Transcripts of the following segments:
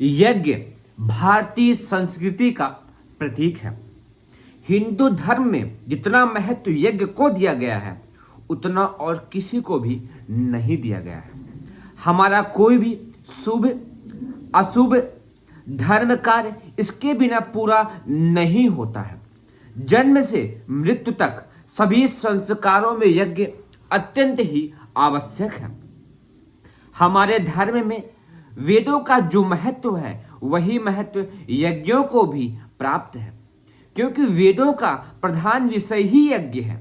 यज्ञ भारतीय संस्कृति का प्रतीक है। हिंदू धर्म में जितना महत्व यज्ञ को दिया गया है उतना और किसी को भी नहीं दिया गया है। हमारा कोई भी शुभ अशुभ धर्म कार्य इसके बिना पूरा नहीं होता है। जन्म से मृत्यु तक सभी संस्कारों में यज्ञ अत्यंत ही आवश्यक है। हमारे धर्म में वेदों का जो महत्व है वही महत्व यज्ञों को भी प्राप्त है, क्योंकि वेदों का प्रधान विषय ही यज्ञ है।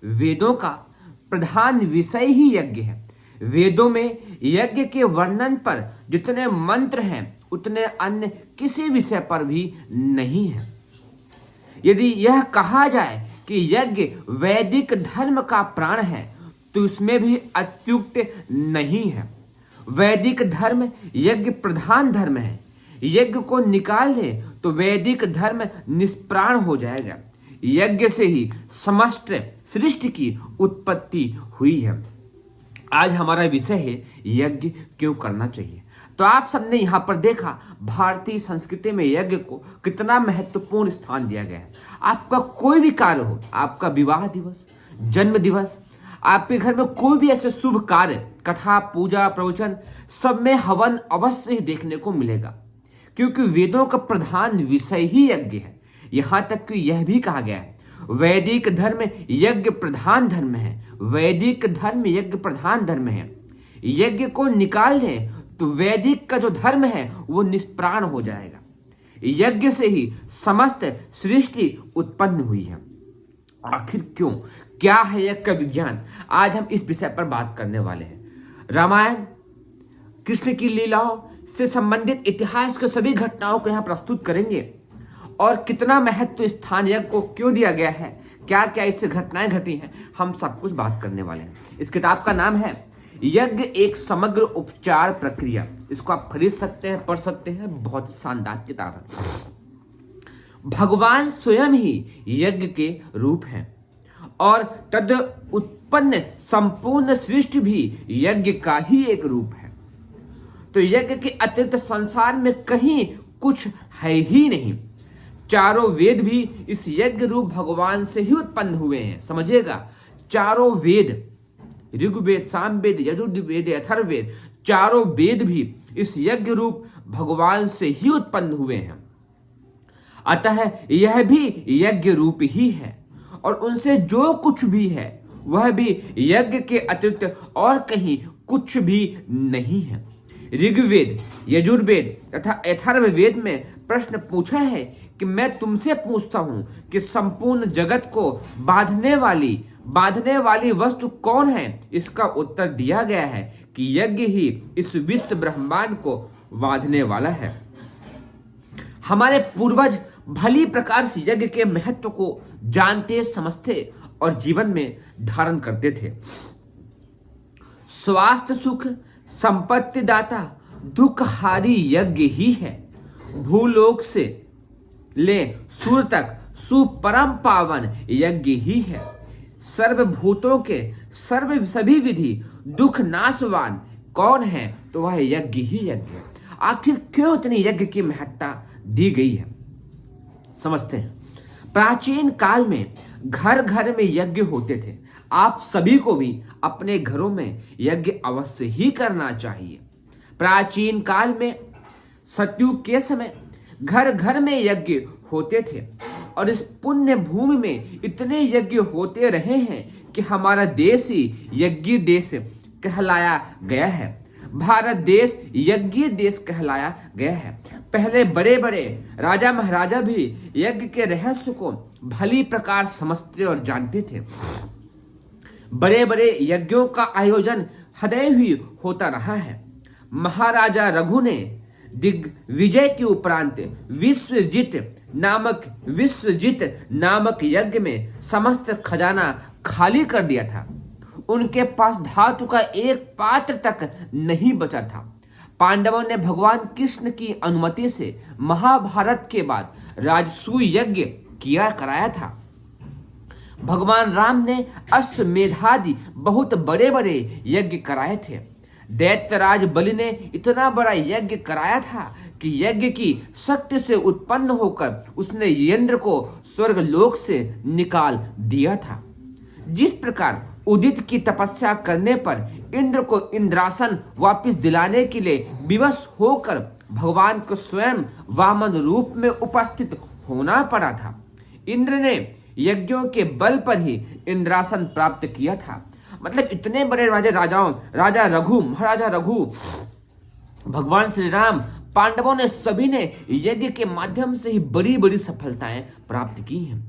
वेदों का प्रधान विषय ही यज्ञ है। वेदों में यज्ञ के वर्णन पर जितने मंत्र हैं उतने अन्य किसी विषय पर भी नहीं है। यदि यह कहा जाए कि यज्ञ वैदिक धर्म का प्राण है तो इसमें भी अत्युक्त नहीं है। वैदिक धर्म यज्ञ प्रधान धर्म है। यज्ञ को निकाल दे तो वैदिक धर्म निष्प्राण हो जाएगा। यज्ञ से ही समस्त सृष्टि की उत्पत्ति हुई है। आज हमारा विषय है यज्ञ क्यों करना चाहिए। तो आप सबने यहाँ पर देखा भारतीय संस्कृति में यज्ञ को कितना महत्वपूर्ण स्थान दिया गया है। आपका कोई भी कार्य हो, आपका विवाह दिवस, जन्म दिवस, आपके घर में कोई भी ऐसे शुभ कार्य, कथा, पूजा, प्रवचन, सब में हवन अवश्य ही देखने को मिलेगा, क्योंकि वेदों का प्रधान विषय ही यज्ञ है। यहाँ तक कि यह भी कहा गया है वैदिक धर्म यज्ञ प्रधान धर्म है। वैदिक धर्म यज्ञ प्रधान धर्म है। यज्ञ को निकाल दें तो वैदिक का जो धर्म है वो निष्प्राण हो जाएगा। यज्ञ से ही समस्त सृष्टि उत्पन्न हुई है। आखिर क्यों, क्या है यज्ञ का विज्ञान, आज हम इस विषय पर बात करने वाले हैं। रामायण, कृष्ण की लीलाओं से संबंधित इतिहास के सभी घटनाओं को यहाँ प्रस्तुत करेंगे और कितना महत्व स्थान यज्ञ को क्यों दिया गया है, क्या क्या इससे घटनाएं घटी हैं, हम सब कुछ बात करने वाले हैं। इस किताब का नाम है यज्ञ एक समग्र उपचार प्रक्रिया। इसको आप खरीद सकते हैं, पढ़ सकते हैं, बहुत शानदार किताब है। भगवान स्वयं ही यज्ञ के रूप हैं और तद उत्पन्न संपूर्ण सृष्टि भी यज्ञ का ही एक रूप है। तो यज्ञ के अतिरिक्त संसार में कहीं कुछ है ही नहीं। चारों वेद भी इस यज्ञ रूप भगवान से ही उत्पन्न हुए हैं। समझिएगा, चारों वेद, ऋग्वेद, सामवेद, यजुर्वेद, अथर्ववेद, चारों वेद भी इस यज्ञ रूप भगवान से ही उत्पन्न हुए हैं। अतः यह भी यज्ञ रूप ही है और उनसे जो कुछ भी है वह भी यज्ञ के अतिरिक्त और कहीं कुछ भी नहीं है। ऋग्वेद, यजुर्वेद तथा अथर्ववेद में प्रश्न पूछा है कि मैं तुमसे पूछता हूं कि संपूर्ण जगत को बांधने वाली वस्तु कौन है। इसका उत्तर दिया गया है कि यज्ञ ही इस विश्व ब्रह्मांड को बांधने वाला है। हमारे पूर्वज भली प्रकार से यज्ञ के महत्व को जानते, समझते और जीवन में धारण करते थे। स्वास्थ्य, सुख, संपत्ति दाता, दुखहारी यज्ञ ही है। भूलोक से ले सूर्य तक सुपरम पावन यज्ञ ही है। सर्वभूतों के सभी विधि दुख नाशवान कौन है, तो वह यज्ञ ही यज्ञ है। आखिर क्यों इतनी यज्ञ की महत्ता दी गई है, समझते हैं। प्राचीन काल में घर घर में यज्ञ होते थे। आप सभी को भी अपने घरों में यज्ञ अवश्य ही करना चाहिए। प्राचीन काल में सतयुग के समय घर घर में यज्ञ होते थे और इस पुण्य भूमि में इतने यज्ञ होते रहे हैं कि हमारा देश ही यज्ञ देश कहलाया गया है। भारत देश यज्ञ देश कहलाया गया है। पहले बड़े बड़े राजा महाराजा भी यज्ञ के रहस्य को भली प्रकार समझते और जानते थे। बड़े बड़े यज्ञों का आयोजन हृदय ही होता रहा है। महाराजा रघु ने दिग्विजय के उपरांत विश्वजित नामक यज्ञ में समस्त खजाना खाली कर दिया था। उनके पास धातु का एक पात्र तक नहीं बचा था। पांडवों ने भगवान कृष्ण की अनुमति से महाभारत के बाद राजसूय यज्ञ कराया था। भगवान राम ने अश्वमेधादि बहुत बड़े बड़े यज्ञ कराए थे। दैत्यराज बलि ने इतना बड़ा यज्ञ कराया था कि यज्ञ की शक्ति से उत्पन्न होकर उसने इंद्र को स्वर्गलोक से निकाल दिया था। जिस प्रकार उदित की तपस्या करने पर इंद्र को इंद्रासन वापस दिलाने के लिए विवश होकर भगवान को स्वयं वामन रूप में उपस्थित होना पड़ा था, इंद्र ने यज्ञों के बल पर ही इंद्रासन प्राप्त किया था। मतलब इतने बड़े राजा रघु, महाराजा रघु, भगवान श्री राम, पांडवों ने सभी ने यज्ञ के माध्यम से ही बड़ी बड़ी सफलताएं प्राप्त की हैं।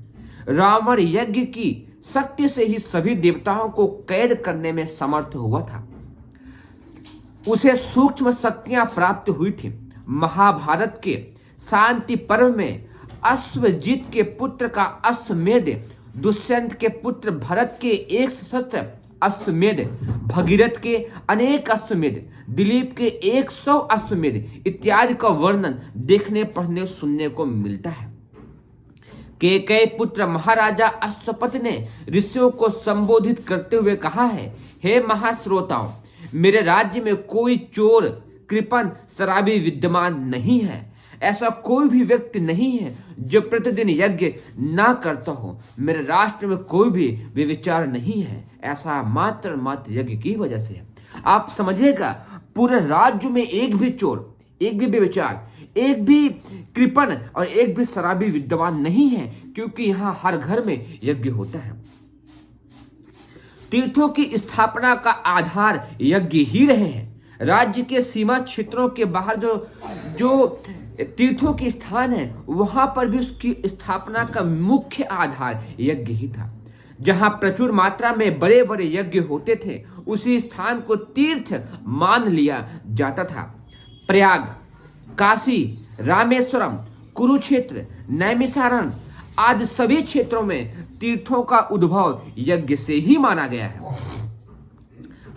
रावण यज्ञ की शक्ति से ही सभी देवताओं को कैद करने में समर्थ हुआ था। उसे सूक्ष्म शक्तियां प्राप्त हुई थी। महाभारत के शांति पर्व में अश्वजीत के पुत्र का अश्वमेध, दुष्यंत के पुत्र भरत के 100 अश्वमेध, भगीरथ के अनेक अश्वमेध, दिलीप के 100 अश्वमेध इत्यादि का वर्णन देखने पढ़ने सुनने को मिलता है। केकई पुत्र महाराजा अश्वपति ने ऋषियों को संबोधित करते हुए कहा है, हे महाश्रोताओं, मेरे राज्य में कोई चोर, कृपण, शराबी विद्यमान नहीं है। ऐसा कोई भी व्यक्ति नहीं है जो प्रतिदिन यज्ञ ना करता हो। मेरे राष्ट्र में कोई भी व्यभिचार नहीं है। ऐसा मात्र यज्ञ की वजह से है। आप समझिएगा, पूरे राज्य में एक भी चोर, एक भी व्यभिचार, एक भी कृपण और एक भी शराबी विद्यमान नहीं है, क्योंकि यहाँ हर घर में यज्ञ होता है। तीर्थों की स्थापना का आधार यज्ञ ही रहे हैं। राज्य के सीमा क्षेत्रों के बाहर जो तीर्थों के स्थान है, वहां पर भी उसकी स्थापना का मुख्य आधार यज्ञ ही था। जहां प्रचुर मात्रा में बड़े बड़े यज्ञ होते थे, उसी स्थान को तीर्थ मान लिया जाता था। प्रयाग, काशी, रामेश्वरम, कुरुक्षेत्र, नैमिषारण्य आदि सभी क्षेत्रों में तीर्थों का उद्भव यज्ञ से ही माना गया है।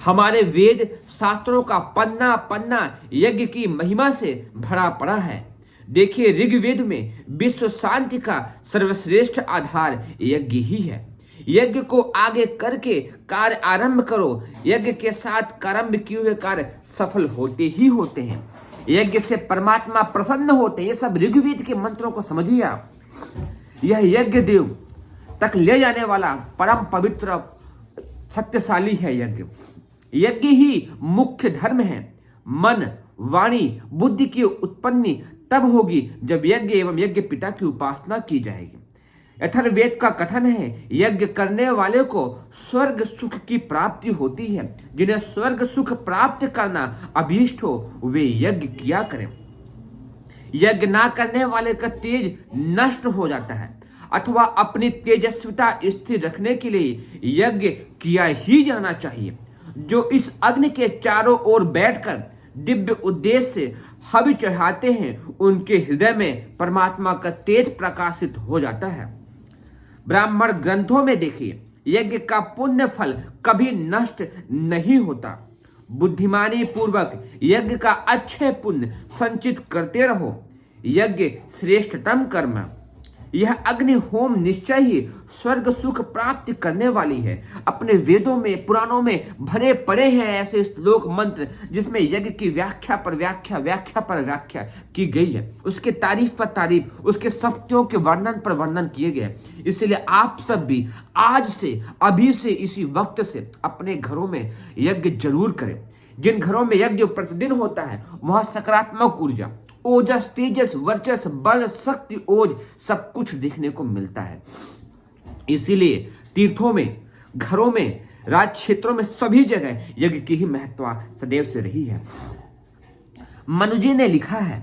हमारे वेद शास्त्रों का पन्ना पन्ना यज्ञ की महिमा से भरा पड़ा है। देखिए, ऋग्वेद में विश्व शांति का सर्वश्रेष्ठ आधार यज्ञ ही है। यज्ञ को आगे करके कार्य आरंभ करो। यज्ञ के साथ आरंभ किए हुए कार्य सफल होते ही होते हैं। यज्ञ से परमात्मा प्रसन्न होते हैं। ये सब ऋग्वेद के मंत्रों को समझिए आप। यह यज्ञ देव तक ले जाने वाला परम पवित्र शक्तिशाली है यज्ञ। यज्ञ ही मुख्य धर्म है। मन, वाणी, बुद्धि की उत्पत्ति तब होगी जब यज्ञ एवं यज्ञ पिता की उपासना की जाएगी। अथर्ववेद का कथन है, यज्ञ करने वाले को स्वर्ग सुख की प्राप्ति होती है। जिन्हें स्वर्ग सुख प्राप्त करना अभीष्ट हो, वे यज्ञ किया करें। यज्ञ ना करने वाले का तेज नष्ट हो जाता है, अथवा अपनी तेजस्विता स्थिर रखने के लिए यज्ञ किया ही जाना चाहिए। जो इस अग्नि के चारों ओर बैठकर दिव्य उद्देश्य से हवि चढ़ाते हैं, उनके हृदय में परमात्मा का तेज प्रकाशित हो जाता है। ब्राह्मण ग्रंथों में देखिए, यज्ञ का पुण्य फल कभी नष्ट नहीं होता। बुद्धिमानी पूर्वक यज्ञ का अच्छे पुण्य संचित करते रहो। यज्ञ श्रेष्ठतम कर्म है। यह अग्नि होम निश्चय ही स्वर्ग सुख प्राप्ति करने वाली है। अपने वेदों में, पुराणों में भरे पड़े हैं ऐसे श्लोक मंत्र जिसमें यज्ञ की व्याख्या पर व्याख्या की गई है। उसके तारीफ पर तारीफ, उसके शक्तियों के वर्णन पर वर्णन किए गए। इसलिए आप सब भी आज से, अभी से, इसी वक्त से अपने घरों में यज्ञ जरूर करें। जिन घरों में यज्ञ प्रतिदिन होता है, वहां सकारात्मक ऊर्जा, ओजस, तेजस, वर्चस, बल, शक्ति, ओज सब कुछ देखने को मिलता है। इसीलिए तीर्थों में, घरों में, राज क्षेत्रों में सभी जगह यज्ञ की ही महत्व सदैव से रही है। मनु जी ने लिखा है,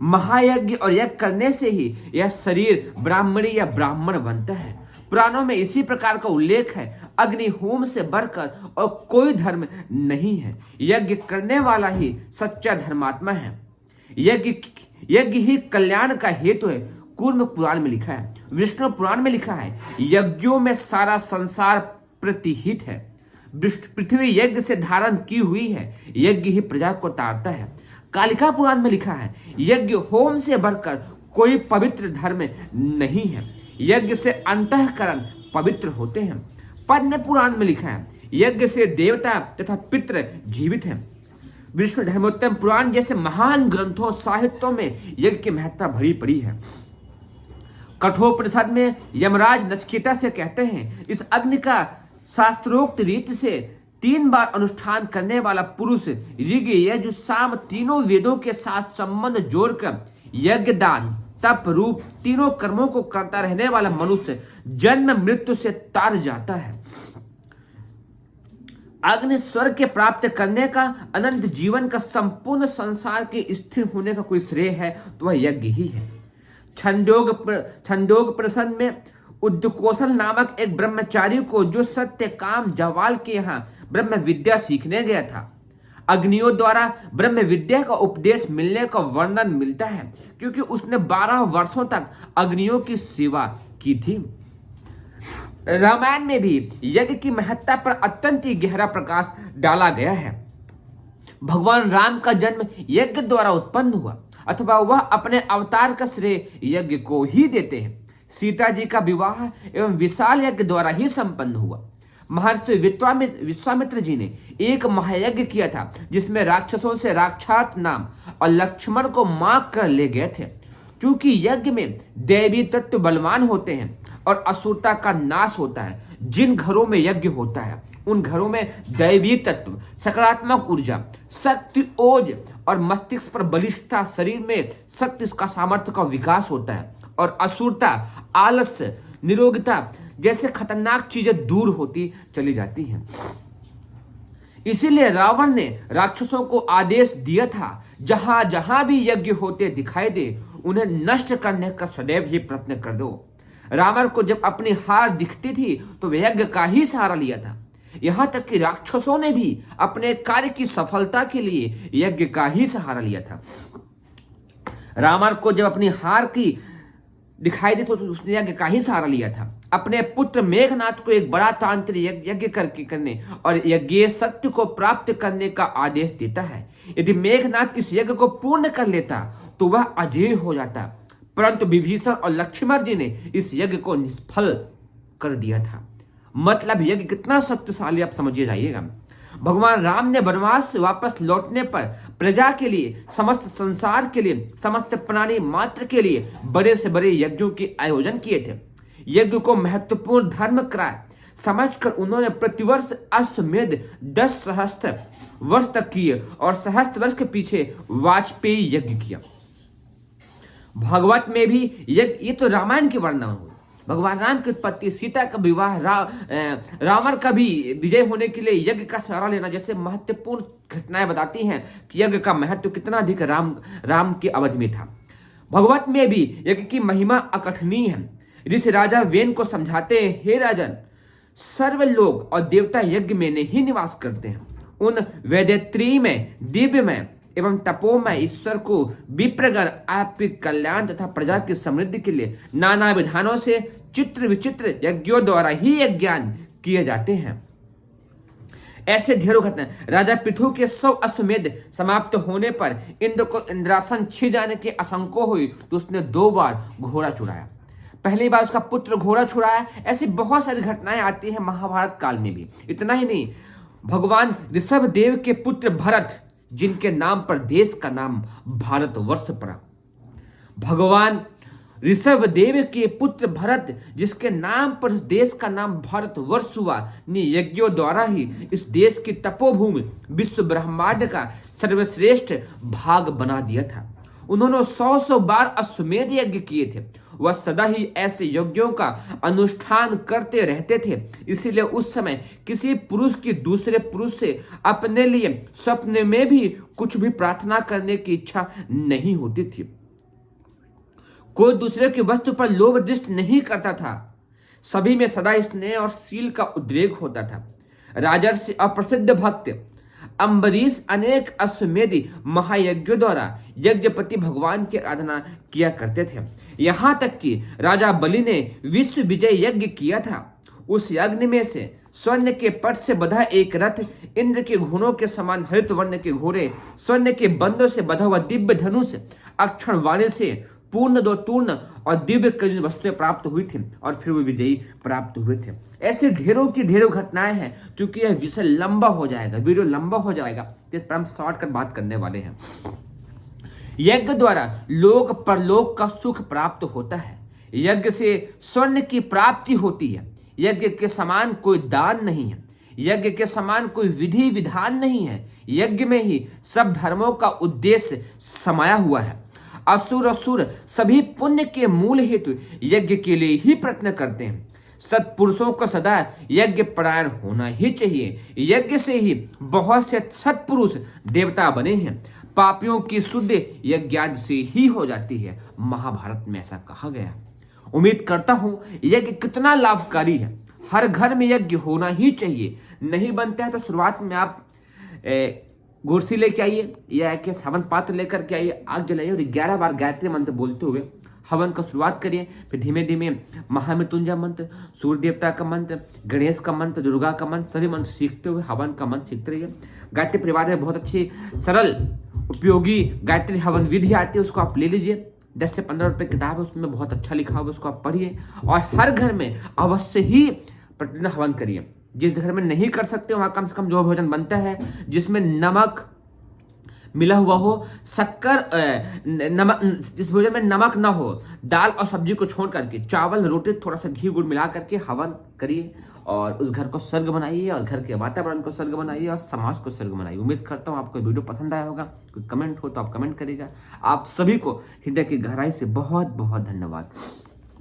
महायज्ञ और यज्ञ करने से ही यह शरीर ब्राह्मणी या ब्राह्मण बनता है। पुराणों में इसी प्रकार का उल्लेख है। अग्नि होम से बढ़कर और कोई धर्म नहीं है। यज्ञ करने वाला ही सच्चा धर्मात्मा है। यज्ञ ही कल्याण का हेतु है। कूर्म पुराण में लिखा है, विष्णु पुराण में लिखा है, यज्ञों में सारा संसार प्रतिहित है। पृथ्वी यज्ञ से धारण की हुई है। यज्ञ ही प्रजा को तारता है। कालिका पुराण में लिखा है, यज्ञ होम से बढ़कर कोई पवित्र धर्म नहीं है। यज्ञ से अंतःकरण पवित्र होते हैं। पद्म पुराण में लिखा है, यज्ञ से देवता तथा पितृ जीवित हैं। विष्णु धर्मोत्तम पुराण जैसे महान ग्रंथों साहित्यों में यज्ञ की महत्ता भरी पड़ी है। कठोपनिषद में यमराज नचिकेता से कहते हैं, इस अग्नि का शास्त्रोक्त रीति से 3 बार अनुष्ठान करने वाला पुरुष ऋग यजुः साम तीनों वेदों के साथ संबंध जोड़कर यज्ञ दान तप रूप तीनों कर्मों को करता रहने वाला मनुष्य जन्म मृत्यु से तार जाता है। अग्नि स्वर्ग के प्राप्त करने का, अनंत जीवन का, संपूर्ण संसार के स्थिर होने का कोई श्रेय है तो वह यज्ञ ही है। छंदोग प्रसन्न में उद्दकौशल नामक एक ब्रह्मचारी को, जो सत्य काम जवाल के यहाँ ब्रह्म विद्या सीखने गया था, अग्नियों द्वारा ब्रह्म विद्या का उपदेश मिलने का वर्णन मिलता है, क्योंकि उसने 12 वर्षों तक अग्नियों की सेवा की थी। रामायण में भी यज्ञ की महत्ता पर अत्यंत ही गहरा प्रकाश डाला गया है। भगवान राम का जन्म यज्ञ द्वारा उत्पन्न हुआ, अथवा वह अपने अवतार का श्रेय यज्ञ को ही देते हैं। सीता जी का विवाह एवं विशाल यज्ञ द्वारा ही संपन्न हुआ। महर्षि विश्वामित्र जी ने एक महायज्ञ किया था, जिसमें राक्षसों से राक्षात नाम और लक्ष्मण को मार कर ले गए थे। क्योंकि यज्ञ में दैवी तत्व बलवान होते हैं और असुरता का नाश होता है। जिन घरों में यज्ञ होता है उन घरों में दैवी तत्व, सकारात्मक ऊर्जा, शक्ति, ओज और मस्तिष्क पर बलिष्ठता, शरीर में शक्ति का सामर्थ्य का विकास होता है और असुरता, आलस्य, निरोगिता जैसे खतरनाक चीजें दूर होती चली जाती हैं। इसीलिए रावण ने राक्षसों को आदेश दिया था, जहां जहां भी यज्ञ होते दिखाई दे उन्हें नष्ट करने का सदैव ही प्रयत्न कर दो। रावण को जब अपनी हार दिखती थी तो वे यज्ञ का ही सहारा लिया था। यहां तक कि राक्षसों ने भी अपने कार्य की सफलता के लिए यज्ञ का ही सहारा लिया था। रावण को जब अपनी हार की दिखाई दी तो उसने यज्ञ का ही सहारा लिया था। अपने पुत्र मेघनाथ को एक बड़ा तांत्रिक यज्ञ करने और यज्ञ सत्य को प्राप्त करने का आदेश देता है। यदि मेघनाथ इस यज्ञ को पूर्ण कर लेता तो वह अजय हो जाता, परंतु विभीषण और लक्ष्मण जी ने इस यज्ञ को निष्फल कर दिया था। मतलब यज्ञ कितना शक्तिशाली आप समझिए जाइएगा। भगवान राम ने वनवास से वापस लौटने पर प्रजा के लिए, समस्त संसार के लिए, समस्त प्राणी मात्र के लिए बड़े से बड़े यज्ञों के आयोजन किए थे। यज्ञ को महत्वपूर्ण धर्म करार समझकर उन्होंने प्रतिवर्ष अश्वमेध 10 सहस्त्र वर्ष तक किए और सहस्त्र वर्ष के पीछे वाजपेयी यज्ञ किया। भागवत में भी यज्ञ, ये तो रामायण के वर्णन हुए। भगवान राम की उत्पत्ति, सीता का विवाह, रावण का भी विजय होने के लिए यज्ञ का सहारा लेना जैसे महत्वपूर्ण घटनाएं बताती हैं कि यज्ञ का महत्व कितना अधिक राम की अवधि में था। भगवत में भी यज्ञ की महिमा अकथनीय है। ऋषि राजा वेन को समझाते हैं, हे राजन, सर्व लोग और देवता यज्ञ में ही निवास करते हैं। उन वैदेत्री में, दिव्य में एवं तपोमय ईश्वर को विप्रगण आपके कल्याण तथा प्रजा की समृद्धि के लिए नाना विधानों से चित्र विचित्र यज्ञों द्वारा ही यज्ञान किए जाते हैं। ऐसे ढेरों घटना। राजा पृथु के 100 अश्वमेध समाप्त होने पर इंद्र को इंद्रासन छिन जाने की आशंका हुई तो उसने 2 बार घोड़ा छुड़ाया। पहली बार उसका पुत्र घोड़ा छुड़ाया। ऐसी बहुत सारी घटनाएं आती हैं महाभारत काल में भी। इतना ही नहीं, भगवान ऋषभ देव के पुत्र भरत, जिनके नाम पर देश का नाम भारतवर्ष पड़ा। भगवान ऋषभ देव के पुत्र भरत, जिसके नाम पर इस देश का नाम भारतवर्ष हुआ, ने यज्ञों द्वारा ही इस देश की तपोभूमि विश्व ब्रह्मांड का सर्वश्रेष्ठ भाग बना दिया था। उन्होंने 100 बार अश्वमेध यज्ञ किए थे। वह सदा ही ऐसे यज्ञों का अनुष्ठान करते रहते थे। इसीलिए उस समय किसी पुरुष की दूसरे पुरुष से अपने लिए स्वप्न में भी कुछ भी प्रार्थना करने की इच्छा नहीं होती थी। कोई दूसरे की वस्तु पर लोभ दृष्टि नहीं करता था। सभी में सदा स्नेह और शील का उद्रेक होता था। राजर्षि और प्रसिद्ध भक्त अम्बरीश अनेक अश्वमेधी महायज्ञों द्वारा यज्ञपति भगवान की आराधना किया करते थे। यहाँ तक कि राजा बलि ने विश्व विजय यज्ञ किया था। उस यज्ञ में से स्वर्ण के पट से बधा एक रथ, इंद्र के घोड़ों के समान हरित वर्ण के घोड़े, स्वर्ण के बंदों से बधा हुआ दिव्य धनुष, अक्षर वाणी से पूर्ण दो तूर्ण और दिव्य कलिन वस्तुएं प्राप्त हुई थी और फिर वो विजयी प्राप्त हुए थे। ऐसे ढेरों की ढेरों घटनाएं हैं। क्योंकि यह विषय लंबा हो जाएगा, वीडियो लंबा हो जाएगा, तो इस पर हम शॉर्टकट बात करने वाले हैं। यज्ञ द्वारा लोक परलोक का सुख प्राप्त होता है। यज्ञ से स्वर्ण की प्राप्ति होती है। यज्ञ के समान कोई दान नहीं है। यज्ञ के समान कोई विधि विधान नहीं है। यज्ञ में ही सब धर्मों का उद्देश्य समाया हुआ है। असुर सभी पुण्य के मूल हेतु यज्ञ के लिए ही प्रयत्न करते हैं। सत्पुरुषों को सदा यज्ञ परायण होना ही चाहिए। यज्ञ से ही बहुत से सत्पुरुष देवता बने हैं। पापियों की शुद्ध यज्ञ से ही हो जाती है। महाभारत में ऐसा कहा गया। उम्मीद करता हूं यज्ञ कितना लाभकारी है। हर घर में यज्ञ होना ही चाहिए। नहीं बनता है तो शुरुआत में आप गोरसी लेके आइए या एक हवन पात्र लेकर के आइए, आग जलाइए और 11 बार गायत्री मंत्र बोलते हुए हवन का शुरुआत करिए। फिर धीमे धीमे महामृत्युंजय मंत्र, सूर्य देवता का मंत्र, गणेश का मंत्र, दुर्गा का मंत्र, सभी मंत्र सीखते हुए हवन का मंत्र सीखते रहिए। गायत्री परिवार में बहुत अच्छी सरल उपयोगी गायत्री हवन विधि आती है, उसको आप ले लीजिए। 10 से 15 रुपए किताब है, उसमें बहुत अच्छा लिखा हुआ है, उसको आप पढ़िए। और हर घर में अवश्य ही प्रतिदिन हवन करिए। जिस घर में नहीं कर सकते वहां कम से कम जो भोजन बनता है जिसमें नमक मिला हुआ हो, शक्कर नमक, जिस भोजन में नमक ना हो, दाल और सब्जी को छोड़ करके चावल रोटी थोड़ा सा घी गुड़ मिला करके हवन करिए और उस घर को स्वर्ग बनाइए और घर के वातावरण को स्वर्ग बनाइए और समाज को स्वर्ग बनाइए। उम्मीद करता हूँ आपको वीडियो पसंद आया होगा। कोई कमेंट हो तो आप कमेंट करिएगा। आप सभी को हृदय की गहराई से बहुत बहुत धन्यवाद।